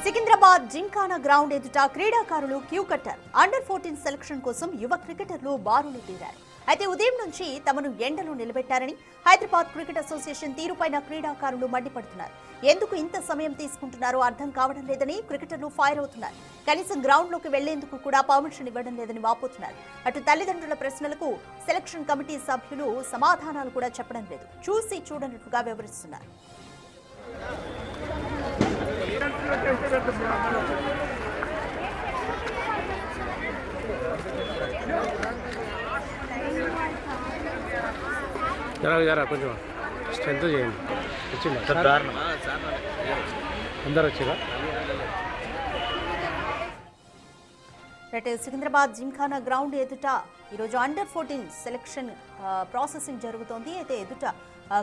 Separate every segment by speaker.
Speaker 1: Secunderabad gymkhana ground ఎదుట క్రీడాకారులు queue కట్టారు. అండర్-14 సెలక్షన్ కోసం యువ క్రికెటర్లు బారులు తీరారు. అయితే ఉదయం నుంచి తమను ఎండలో నిలబెట్టారని హైదరాబాద్ క్రికెట్ అసోసియేషన్ తీరుపైన క్రీడాకారులు మండిపడుతున్నారు. ఎందుకు ఇంత సమయం తీసుకుంటున్నారో అర్థం కావడం లేదని క్రికెటర్లు ఫైర్ అవుతున్నారు. కనీసం గ్రౌండ్ లోకి వెళ్లేందుకు కూడా పర్మిషన్ ఇవ్వడం లేదని వాపోతున్నారు. అటు తల్లిదండ్రుల ప్రశ్నలకు సెలక్షన్ కమిటీ సభ్యులు సమాధానాలు కూడా చెప్పడం లేదు. చూసి చూడనట్లుగా వివరిస్తున్నారు.
Speaker 2: జరా కొంచెం స్ట్రెంత్ చేయండి. వచ్చిందా అందరు వచ్చారా?
Speaker 1: సికింద్రాబాద్ జింకానా గ్రౌండ్ ఎదుట ఈరోజు అండర్-14 సెలక్షన్ ప్రాసెసింగ్ జరుగుతోంది. అయితే ఎదుట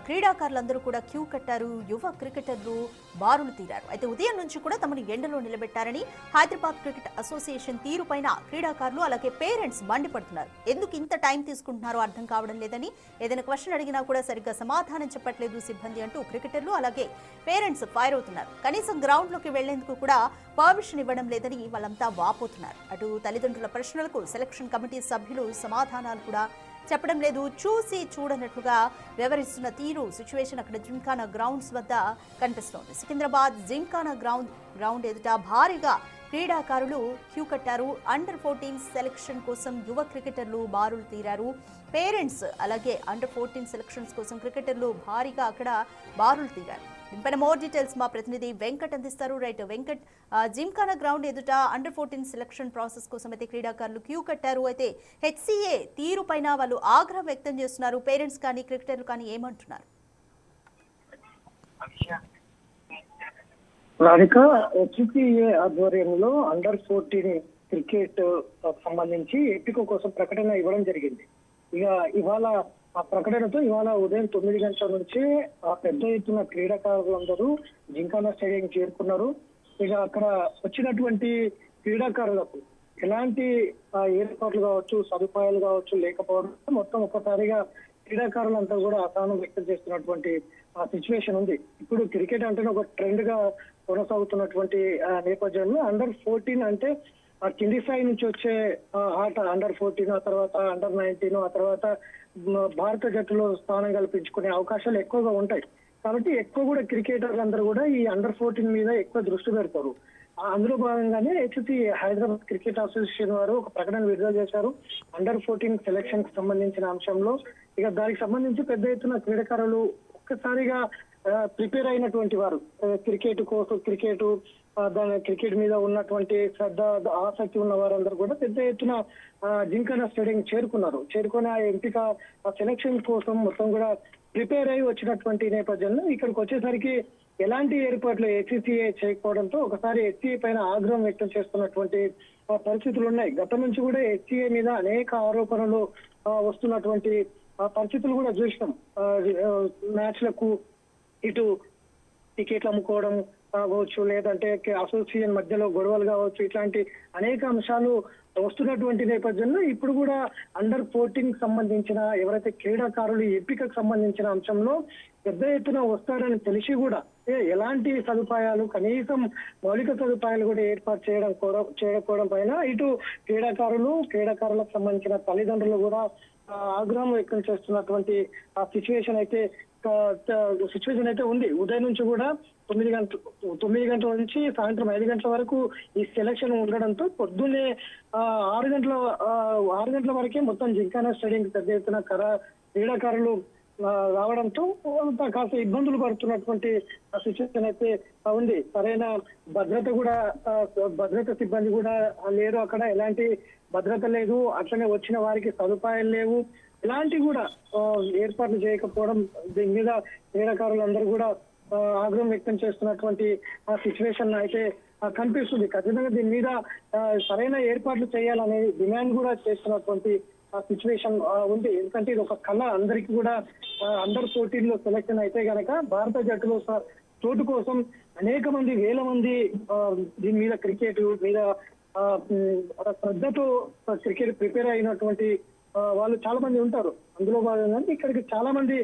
Speaker 1: క్రీడాకారులందరూ కూడా క్యూ కట్టారు. యువ క్రికెటర్లు బారులు తీరారు. అయితే ఉదయం నుంచి కూడా తమను ఎండలో నిలబెట్టారని హైదరాబాద్ క్రికెట్ అసోసియేషన్ తీరుపైన క్రీడాకారులు అలాగే పేరెంట్స్ మండిపడుతున్నారు. ఎందుకు ఇంత టైం తీసుకుంటున్నారో అర్థం కావడం లేదని, ఏదైనా క్వశ్చన్ అడిగినా కూడా సరిగ్గా సమాధానం చెప్పట్లేదు సిబ్బంది అంటూ క్రికెటర్లు అలాగే పేరెంట్స్ ఫైర్ అవుతున్నారు. కనీసం గ్రౌండ్ లోకి వెళ్లేందుకు కూడా పర్మిషన్ ఇవ్వడం లేదని వాళ్ళంతా వాపోతున్నారు. అటు తల్లిదండ్రుల ప్రశ్నలకు సెలక్షన్ కమిటీ సభ్యులు సమాధానాలు కూడా చెప్పడం లేదు. చూసి చూడనట్లుగా వివరిస్తున్న తీరు సిచ్యువేషన్ అక్కడ జింకానా గ్రౌండ్స్ వద్ద కనిపిస్తోంది. సికింద్రాబాద్ జింకానా గ్రౌండ్ ఎదుట భారీగా క్రీడాకారులు క్యూ కట్టారు. అండర్-14 సెలక్షన్ కోసం యువ క్రికెటర్లు బారులు తీరారు. పేరెంట్స్ అలాగే అండర్-14 సెలక్షన్స్ కోసం క్రికెటర్లు భారీగా అక్కడ బారులు తీరారు. దీనిపైన మోర్ డీటెయిల్స్ మా ప్రతినిధి వెంకట్ అందిస్తారు. రైట్ వెంకట్, జింకానా గ్రౌండ్ ఎదుట అండర్-14 సెలక్షన్ ప్రాసెస్ కోసం అయితే క్రీడాకారులు క్యూ కట్టారు. అయితే హెచ్సిఏ తీరు పైన వాళ్ళు ఆగ్రహం వ్యక్తం చేస్తున్నారు. పేరెంట్స్ కానీ క్రికెటర్లు కానీ ఏమంటున్నారు?
Speaker 3: రాధిక, హెచ్సిఏ ఆధ్వర్యంలో అండర్-14 క్రికెట్ సంబంధించి ఎంపిక కోసం ప్రకటన ఇవ్వడం జరిగింది. ఇక ఇవాళ ఆ ప్రకటనతో ఇవాళ ఉదయం 9 గంటల నుంచి పెద్ద ఎత్తున క్రీడాకారులందరూ జింకానా స్టేడియం చేరుకున్నారు. ఇక అక్కడ వచ్చినటువంటి క్రీడాకారులకు ఎలాంటి ఏర్పాట్లు కావచ్చు, సదుపాయాలు కావచ్చు లేకపోవడం మొత్తం ఒక్కసారిగా క్రీడాకారులంతా కూడా అసహనం వ్యక్తం చేస్తున్నటువంటి సిచ్యువేషన్ ఉంది. ఇప్పుడు క్రికెట్ అంటేనే ఒక ట్రెండ్ గా కొనసాగుతున్నటువంటి నేపథ్యంలో అండర్-14 అంటే ఆ కింది స్థాయి నుంచి వచ్చే ఆట అండర్-14, ఆ తర్వాత అండర్-19, ఆ తర్వాత భారత జట్టులో స్థానం కల్పించుకునే అవకాశాలు ఎక్కువగా ఉంటాయి. కాబట్టి ఎక్కువ కూడా క్రికెటర్లు అందరూ కూడా ఈ అండర్-14 మీద ఎక్కువ దృష్టి పెడతారు. అందులో భాగంగానే హెచ్సిఏ హైదరాబాద్ క్రికెట్ అసోసియేషన్ వారు ఒక ప్రకటన విడుదల చేశారు. అండర్-14 సెలక్షన్ కి సంబంధించిన అంశంలో ఇక దానికి సంబంధించి పెద్ద ఎత్తున క్రీడాకారులు ఒక్కసారిగా ప్రిపేర్ అయినటువంటి వారు క్రికెట్ కోసం క్రికెట్ మీద ఉన్నటువంటి శ్రద్ధ, ఆసక్తి ఉన్న వారందరూ కూడా పెద్ద ఎత్తున జింకానా స్టేడియం చేరుకుని ఆ ఎంపిక సెలక్షన్ కోసం మొత్తం కూడా ప్రిపేర్ అయి వచ్చినటువంటి నేపథ్యంలో ఇక్కడికి వచ్చేసరికి ఎలాంటి ఏర్పాట్లు హెచ్సిఏ చేయకపోవడంతో ఒకసారి హెచ్సిఏ పైన ఆగ్రహం వ్యక్తం చేస్తున్నటువంటి పరిస్థితులు ఉన్నాయి. గతం నుంచి కూడా హెచ్సిఏ మీద అనేక ఆరోపణలు వస్తున్నటువంటి పరిస్థితులు కూడా చూసినాం. మ్యాచ్లకు ఇటు టికెట్లు అమ్ముకోవడం కావచ్చు, లేదంటే అసోసియేషన్ మధ్యలో గొడవలు కావచ్చు, ఇట్లాంటి అనేక అంశాలు వస్తున్నటువంటి నేపథ్యంలో ఇప్పుడు కూడా అండర్-14 సంబంధించిన ఎవరైతే క్రీడాకారులు ఎంపికకు సంబంధించిన అంశంలో పెద్ద ఎత్తున వస్తారని తెలిసి కూడా ఎలాంటి సదుపాయాలు, కనీసం మౌలిక సదుపాయాలు కూడా ఏర్పాటు చేయకపోవడం పైన ఇటు క్రీడాకారులకు సంబంధించిన తల్లిదండ్రులు కూడా ఆగ్రహం వ్యక్తం చేస్తున్నటువంటి సిచ్యువేషన్ అయితే ఉంది. ఉదయం నుంచి కూడా 9 గంటల నుంచి సాయంత్రం 5 గంటల వరకు ఈ సెలక్షన్ ఉండడంతో పొద్దున్నే 6 గంటల వరకే మొత్తం జింకానా స్టేడియం పెద్ద ఎత్తున క్రీడాకారులు రావడంతో కాస్త ఇబ్బందులు పడుతున్నటువంటి సిచ్యువేషన్ అయితే ఉంది. సరైన భద్రత సిబ్బంది కూడా లేరు. అక్కడ ఎలాంటి భద్రత లేదు. అట్లనే వచ్చిన వారికి సదుపాయాలు లేవు. ఇలాంటి కూడా ఏర్పాట్లు చేయకపోవడం దీని మీద క్రీడాకారులందరూ కూడా ఆగ్రహం వ్యక్తం చేస్తున్నటువంటి సిచ్యువేషన్ అయితే కనిపిస్తుంది. ఖచ్చితంగా దీని మీద సరైన ఏర్పాట్లు చేయాలనే డిమాండ్ కూడా చేస్తున్నటువంటి సిచ్యువేషన్ ఉంది. ఎందుకంటే ఇది ఒక కళ. అందరికీ కూడా అండర్-14 సెలక్షన్ అయితే గనక భారత జట్టులో చోటు కోసం అనేక మంది, వేల మంది దీని మీద క్రికెట్ మీద శ్రద్ధతో క్రికెట్ ప్రిపేర్ అయినటువంటి వాళ్ళు చాలా మంది ఉంటారు. అందులో భాగంగా ఇక్కడికి చాలా మంది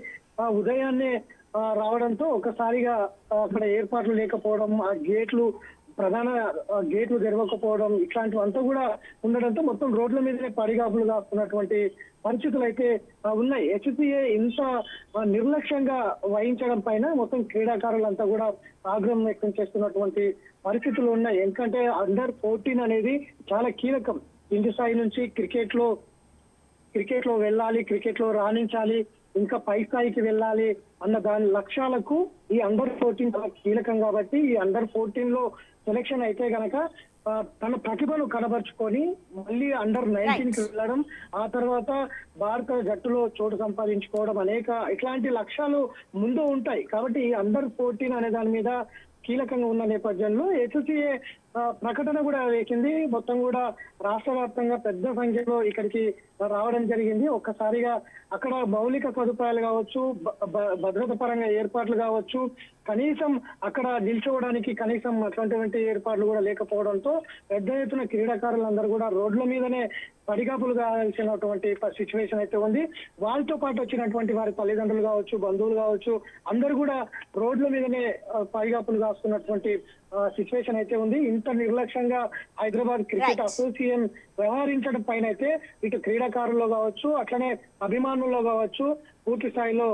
Speaker 3: ఉదయాన్నే రావడంతో ఒకసారిగా అక్కడ ఏర్పాట్లు లేకపోవడం, ఆ గేట్లు ప్రధాన గేట్లు తెరవకపోవడం ఇట్లాంటివంతా కూడా ఉండడంతో మొత్తం రోడ్ల మీదనే పడిగాపులు కాస్తున్నటువంటి పరిస్థితులు అయితే ఉన్నాయి. హెచ్సిఏ ఇంత నిర్లక్ష్యంగా వహించడం పైన మొత్తం క్రీడాకారులంతా కూడా ఆగ్రహం వ్యక్తం చేస్తున్నటువంటి పరిస్థితులు ఉన్నాయి. ఎందుకంటే అండర్-14 అనేది చాలా కీలకం. ఇంటి స్థాయి నుంచి క్రికెట్ లో వెళ్ళాలి, క్రికెట్ లో రాణించాలి, ఇంకా పై స్థాయికి వెళ్ళాలి అన్న దాని లక్ష్యాలకు ఈ అండర్-14 చాలా కీలకం. కాబట్టి ఈ అండర్-14 లో సెలెక్షన్ అయితే గనక తన ప్రతిభను కనబరుచుకొని మళ్ళీ అండర్-19 కి వెళ్ళడం, ఆ తర్వాత భారత జట్టులో చోటు సంపాదించుకోవడం అనేక ఇట్లాంటి లక్ష్యాలు ముందు ఉంటాయి. కాబట్టి ఈ అండర్-14 అనే దాని మీద కీలకంగా ఉన్న నేపథ్యంలో హెచ్సిఏ ప్రకటన కూడా వేసింది. మొత్తం కూడా రాష్ట్ర వ్యాప్తంగా పెద్ద సంఖ్యలో ఇక్కడికి రావడం జరిగింది. ఒక్కసారిగా అక్కడ మౌలిక సదుపాయాలు కావచ్చు, భద్రత పరంగా ఏర్పాట్లు కావచ్చు, కనీసం అక్కడ నిల్చోవడానికి కనీసం అట్లాంటి ఏర్పాట్లు కూడా లేకపోవడంతో పెద్ద ఎత్తున క్రీడాకారులందరూ కూడా రోడ్ల మీదనే పడిగాపులు కావాల్సినటువంటి సిచ్యువేషన్ అయితే ఉంది. వాళ్ళతో పాటు వచ్చినటువంటి వారి తల్లిదండ్రులు కావచ్చు, బంధువులు కావచ్చు, అందరూ కూడా రోడ్ల మీదనే పడిగాపులు కాస్తున్నటువంటి సిచ్యువేషన్ అయితే ఉంది. ఇంత నిర్లక్ష్యంగా హైదరాబాద్ క్రికెట్ అసోసియేషన్ వ్యవహరించడం పైన అయితే ఇటు క్రీడాకారుల్లో కావచ్చు, అట్లనే అభిమానుల్లో కావచ్చు పూర్తి స్థాయిలో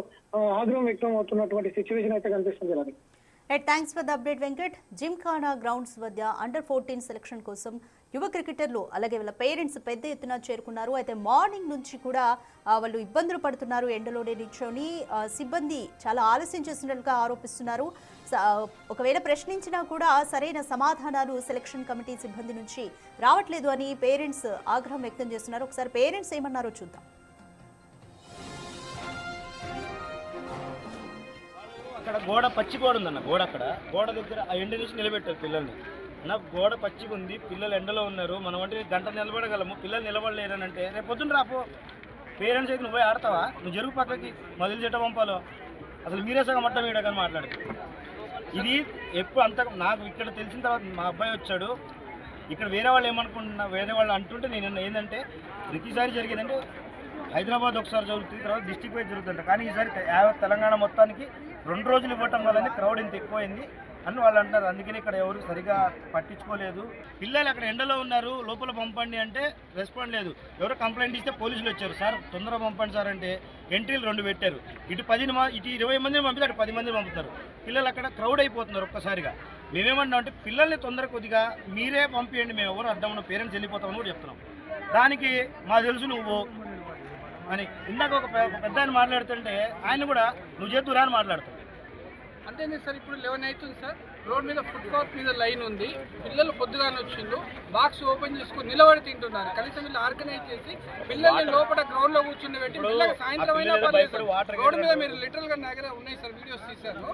Speaker 3: ఆగ్రహం వ్యక్తం అవుతున్నటువంటి సిచ్యువేషన్ అయితే కనిపిస్తుంది.
Speaker 1: Right, thanks for the update Venkat. Gymkhana grounds వద్ద అండర్-14 సెలక్షన్ కోసం యువ క్రికెటర్లు అలాగే వాళ్ళ పేరెంట్స్ పెద్ద ఎత్తున చేరుకున్నారు. అయితే మార్నింగ్ నుంచి కూడా వాళ్ళు ఇబ్బందులు పడుతున్నారు. ఎండలోనే నిల్చొని సిబ్బంది చాలా ఆలస్యం చేస్తున్నట్లుగా ఆరోపిస్తున్నారు. ఒకవేళ ప్రశ్నించినా కూడా సరైన సమాధానాలు సెలక్షన్ కమిటీ సిబ్బంది నుంచి రావట్లేదు అని పేరెంట్స్ ఆగ్రహం వ్యక్తం చేస్తున్నారు. ఒకసారి పేరెంట్స్ ఏమన్నారో చూద్దాం.
Speaker 4: అక్కడ గోడ పచ్చి గోడ ఉందన్న, గోడ అక్కడ గోడ దగ్గర ఆ ఎండ నుంచి నిలబెట్టారు పిల్లల్ని. అన్న గోడ పచ్చిగా ఉంది, పిల్లలు ఎండలో ఉన్నారు, మనం అంటే గంట నిలబడగలము, పిల్లలు నిలబడలేరని అంటే రేపు పొద్దున్న రాపో పేరెంట్స్ అయితే నువ్వు పోయి ఆడతావా, నువ్వు జరుగు పక్కకి మొదలు చెట్ట పంపాలో, అసలు మీరే సగం మట్టం వేయడాకని మాట్లాడుతుంది. ఇది ఎప్పుడు అంత నాకు ఇక్కడ తెలిసిన తర్వాత మా అబ్బాయి వచ్చాడు, ఇక్కడ వేరే వాళ్ళు ఏమనుకుంటున్నా వేరే వాళ్ళు అంటుంటే నేను ఏంటంటే ప్రతిసారి జరిగేదంటే హైదరాబాద్ ఒకసారి జరుగుతుంది, తర్వాత డిస్ట్రిక్ట్ వైజ్ జరుగుతుంట, కానీ ఈసారి యావత్ తెలంగాణ మొత్తానికి 2 రోజులు ఇవ్వటం వల్లనే క్రౌడ్ ఇంత ఎక్కువైంది అని వాళ్ళు అంటారు. అందుకని ఇక్కడ ఎవరు సరిగా పట్టించుకోలేదు. పిల్లలు అక్కడ ఎండలో ఉన్నారు, లోపల పంపండి అంటే రెస్పాండ్ లేదు. ఎవరో కంప్లైంట్ ఇస్తే పోలీసులు వచ్చారు, సార్ తొందరగా పంపండి సార్ అంటే ఎంట్రీలు 2 పెట్టారు. ఇటు 20 మందిని పంపితే అటు 10 మందిని పంపుతారు. పిల్లలు అక్కడ క్రౌడ్ అయిపోతున్నారు ఒక్కసారిగా. మేమేమన్నా అంటే పిల్లల్ని తొందరగా కొద్దిగా మీరే పంపించండి, మేము ఎవరు అడ్డం ఉన్న పేరెంట్స్ వెళ్ళిపోతామని కూడా చెప్తున్నాం. దానికి మా తెలుసు నువ్వు అని ఇందాక ఒక పెద్ద ఆయన మాట్లాడుతుంటే ఆయన కూడా నువ్వు చేతురా అని మాట్లాడతాడు.
Speaker 5: అంతేనే సార్, ఇప్పుడు 11 అవుతుంది సార్, రోడ్ మీద ఫుట్పాత్ మీద లైన్ ఉంది, పిల్లలు పొద్దుగానే వచ్చిండు, బాక్స్ ఓపెన్ చేసుకుని నిలబడి తింటున్నారు. కనీసం వీళ్ళు ఆర్గనైజ్ చేసి పిల్లల్ని లోపల గ్రౌండ్ లో కూర్చుని పెట్టి పిల్లలు సాయంత్రం అయినా పర్లేదు రోడ్ మీద మీరు లిటరల్ గా నా దగ్గర ఉన్నాయి సార్, వీడియోస్ తీశారు,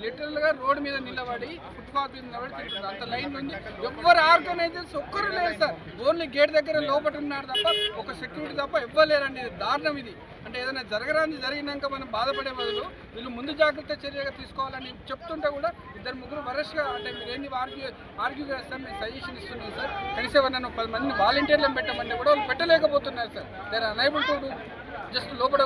Speaker 5: లిటరల్ గా రోడ్ మీద నిలబడి ఫుట్పాత్ మీద నిలబడి తింటున్నారు. అంత లైన్ ఉంది, ఎవ్వరు ఆర్గనైజర్స్ ఒక్కరు లేరు సార్, ఓన్లీ గేట్ దగ్గర లోపల ఉన్నారు తప్ప ఒక సెక్యూరిటీ తప్ప ఎవ్వలేరండి. ఇది దారుణం. ఇది అంటే ఏదైనా జరిగినాక మనం బాధపడే బదులు వీళ్ళు ముందు జాగ్రత్త చర్యగా తీసుకోవాలని చెప్తుంటే కూడా 2-3 వరస్ట్గా అంటే మీరు ఏంది ఆర్గ్యూ చేస్తారు, మీరు సజెషన్ ఇస్తున్నారు సార్. కనీసం ఎవరైనా 10 మందిని వాలంటీర్లను పెట్టమంటే కూడా వాళ్ళు పెట్టలేకపోతున్నారు sir. They are unable to just లోపల